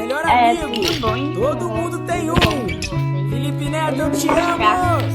melhor amigo. Tudo bom, hein? Todo mundo tem um. Felipe Neto, eu te amo.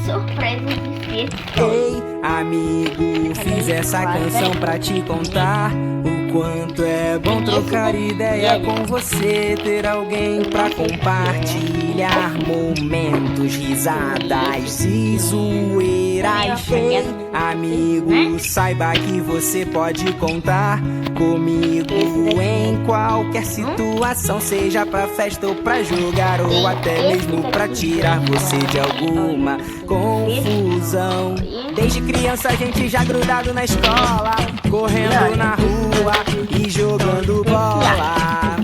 Surpresa de festa. Ei, amigo, fiz essa canção pra te contar o quanto é bom trocar ideia com você, ter alguém pra compartilhar momentos, risadas e zoeiras. Ei, amigo, saiba que você pode contar comigo em qualquer situação, seja pra festa ou pra jogar, ou até mesmo pra tirar você de alguma confusão. Desde criança a gente já grudado na escola, correndo na rua e jogando bola.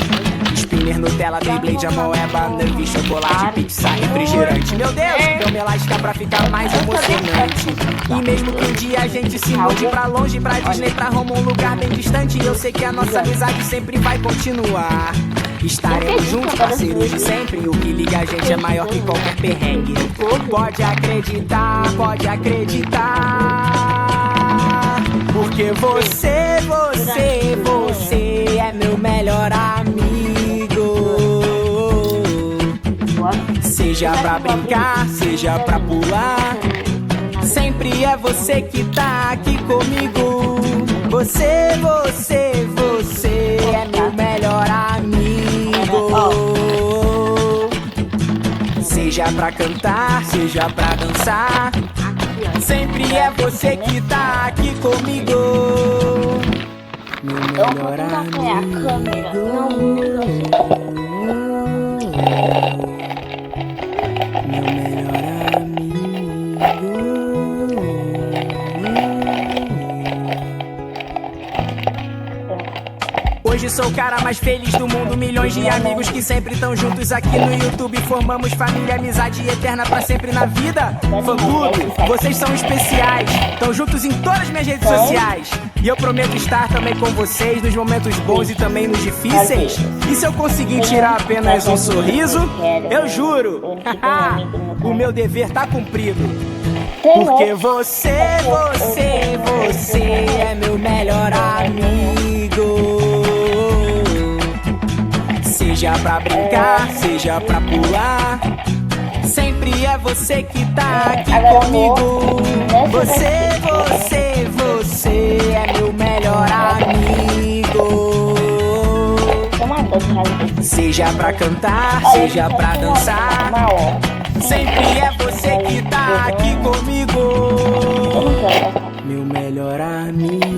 Spinner, Nutella, Beyblade, Amoeba, Nervi, chocolate, pizza, refrigerante. Meu Deus, deu elástica pra ficar mais emocionante. E mesmo que um dia a gente se mude pra longe, pra Disney, pra Roma, um lugar bem distante, eu sei que a nossa amizade sempre vai continuar. Estaremos juntos, parceiros de sempre. O que liga a gente é maior que qualquer perrengue. Pode acreditar, pode acreditar. Porque você é meu melhor amigo. Seja pra brincar, seja pra pular, sempre é você que tá aqui comigo. Você é meu melhor amigo. Seja pra cantar, seja pra dançar, sempre é você que tá aqui comigo. Meu melhor amigo. Meu melhor amigo. Hoje sou o cara mais feliz do mundo. Milhões de amigos que sempre estão juntos aqui no YouTube. Formamos família, amizade eterna pra sempre na vida. Fã-clube, vocês são especiais. Estão juntos em todas as minhas redes sociais. E eu prometo estar também com vocês nos momentos bons e também nos difíceis. E se eu conseguir tirar apenas um sorriso, eu juro, o meu dever tá cumprido. Porque você é meu melhor amigo. Seja pra brincar, seja pra pular, sempre é você que tá aqui comigo. Você é meu melhor amigo. Seja pra cantar, seja pra dançar, sempre é você que tá aqui comigo. Meu melhor amigo.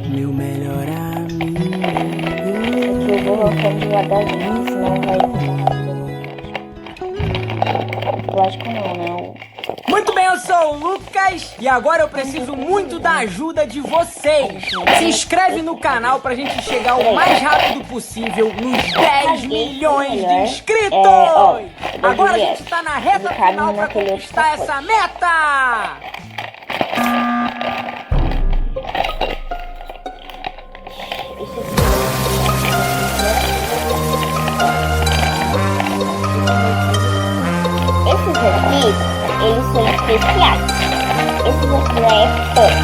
Meu melhor amigo. Eu vou voltando devagarzinho, senão vai ficar rápido. Eu acho que não, né? Muito bem, eu sou o Lucas e agora eu preciso muito da ajuda de vocês. Se inscreve no canal pra gente chegar o mais rápido possível nos 10 milhões de inscritos. Agora a gente tá na reta final pra conquistar essa meta. Esses aqui, eles são especiais. Esses aqui é punch.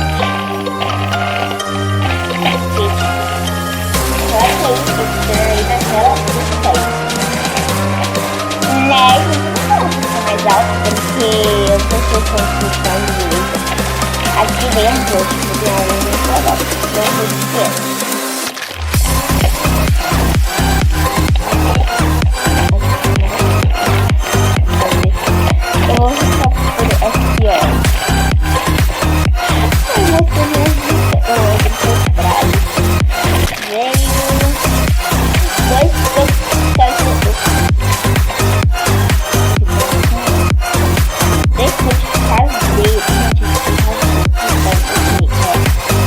Só que eles aí naquela frente. Né, gente, não vou ficar mais alto porque eu tô com função direita. Aqui vem as duas, porque é um negócio. Eu vou ficar por aqui, ó. Eu vou por trás. Veio 2 poucos. Deixa de caseiro.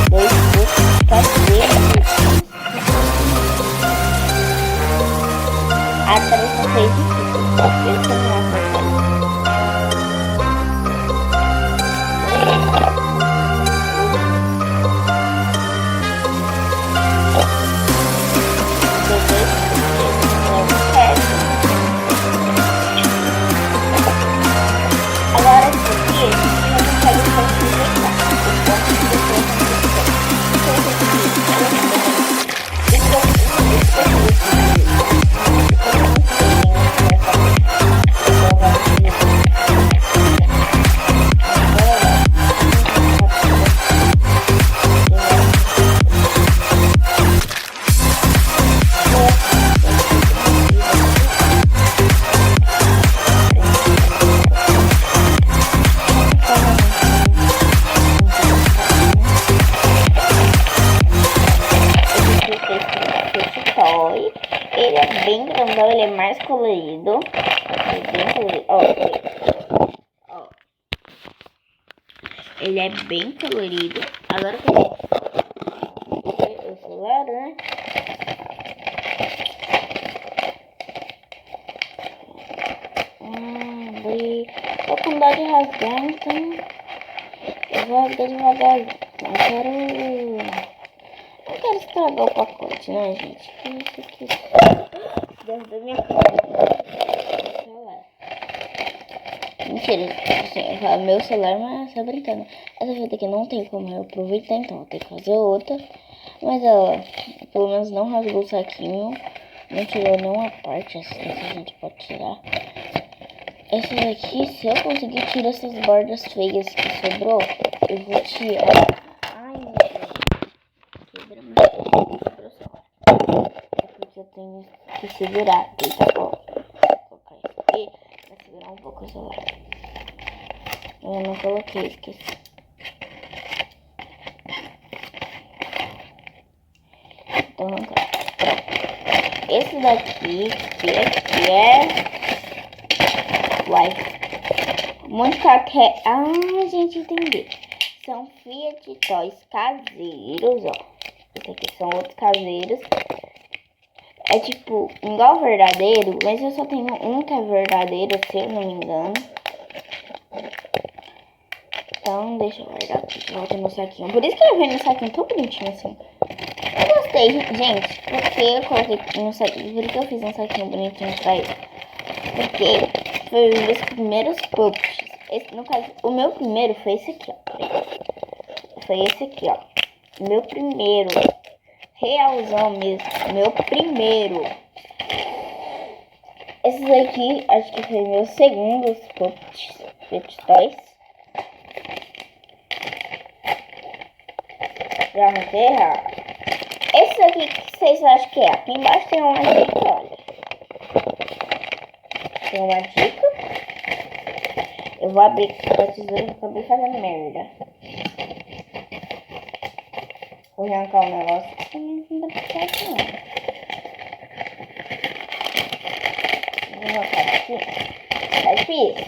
2 poucos caseiro. então ele é mais colorido. Ele é bem colorido. Ó. Ele é bem colorido. Agora que eu o celular, né? Tô com dó de rasgar, então eu vou rasgar devagar. Não quero estragar o pacote, né, gente? Isso aqui dentro da minha câmera. Mentira, assim, meu celular, mas tá brincando. Essa fita aqui não tem como eu aproveitar, então eu tenho que fazer outra. Mas ela, pelo menos não rasgou o saquinho. Não tirou nenhuma parte, assim, que a gente pode tirar. Essa daqui, se eu conseguir tirar essas bordas feias que sobrou, eu vou tirar. Ai, meu Deus. Quebra meu celular. É porque eu tenho que segurar. Eita, ó. Vou colocar isso aqui pra segurar um pouco o celular. Eu não coloquei, esqueci. Então, vamos lá. Pronto. Esse daqui, que é... Uai. Muito café. Ah, gente, entendeu. São Fiat Toys caseiros, ó. Esse aqui são outros caseiros. É tipo, igual verdadeiro, mas eu só tenho um que é verdadeiro, se eu não me engano. Então, deixa eu guardar aqui. Volta no saquinho. Por isso que eu vi no saquinho tão bonitinho assim. Eu gostei, gente. Porque eu coloquei no saquinho. Por que eu fiz um saquinho bonitinho pra ele? Porque foi um dos primeiros pups. No caso, o meu primeiro foi esse aqui, ó. Foi esse aqui, ó. Meu primeiro. Realzão mesmo. Meu primeiro. Esses aqui, acho que foi meu segundo pups toys. Já arranquei errado. Esse aqui que vocês acham que é? Aqui embaixo tem uma dica, olha. Tem uma dica. Eu vou abrir com a tesoura, eu acabei fazendo merda. Vou arrancar um negócio que não dá pra certo, não. Vou arrancar aqui. Tá difícil.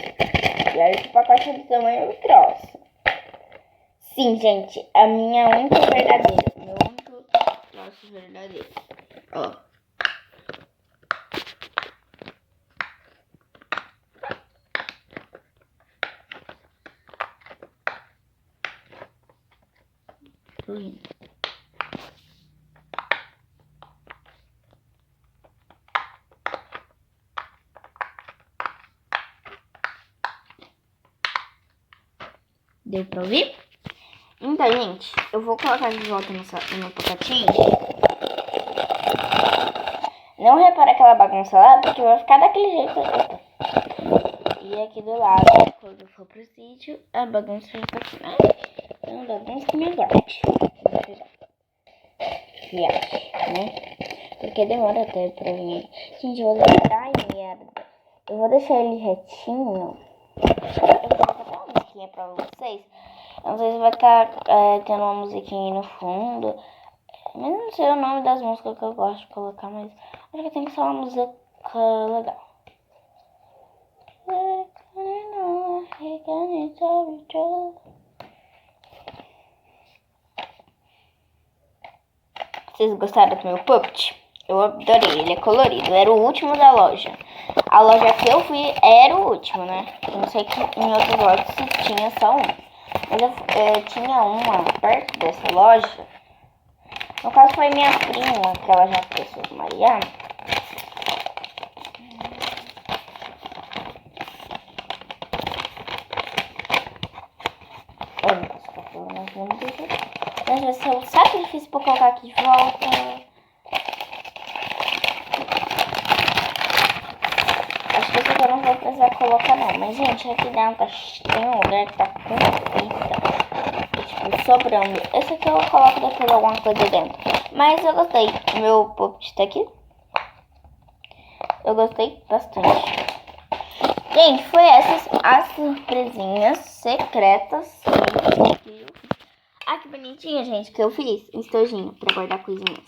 E olha que o pacote é do tamanho do troço. Sim, gente, a minha única verdadeira. Meu único troço verdadeiro. Ó. Deu pra ouvir? Então, gente, eu vou colocar de volta no meu pacotinho. Não repara aquela bagunça lá, porque vai ficar daquele jeito. E aqui do lado, quando eu for pro sítio, a bagunça fica assim. É uma bagunça que me aguarde. Viagem, né? Porque demora até pra vir. Gente, eu vou deixar... Ai, merda. Eu vou deixar ele retinho. Eu vou colocar uma musiquinha pra vocês. Não sei se vai estar tendo uma musiquinha aí no fundo. Mas não sei o nome das músicas que eu gosto de colocar, mas acho que tem que ser uma música legal. Vocês gostaram do meu puppet? Eu adorei, ele é colorido, era o último da loja. A loja que eu fui era o último, né? Eu não sei que em outras lojas se tinha só um. Mas eu tinha uma perto dessa loja. No caso foi minha prima, que ela já trouxe o Mariana. Eu não posso ficar falando mais nome do jeito. Mas vai ser um sacrifício pra colocar aqui de volta. Acho que esse aqui eu não vou precisar colocar não. Mas, gente, aqui dentro tem um lugar que tá com fita. Tipo, sobrando. Esse aqui eu coloco depois alguma coisa dentro. Mas eu gostei. Meu puppet tá aqui. Eu gostei bastante. Gente, foi essas as surpresinhas secretas. Ah, que bonitinho, gente, que eu fiz. Um estojinho pra guardar coisinhas.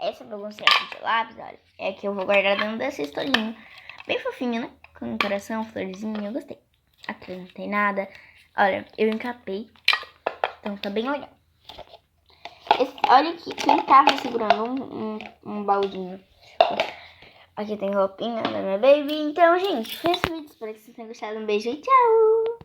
essa baguncinha aqui de lápis, olha, é que eu vou guardar dentro desse estojinho. Bem fofinho, né? Com um coração, florzinha, eu gostei. Aqui não tem nada. Olha, eu encapei. Então tá bem legal. Olha aqui, quem tava segurando um baldinho. Aqui tem roupinha da minha baby. Então, gente, foi esse vídeo. Espero que vocês tenham gostado. Um beijo e tchau!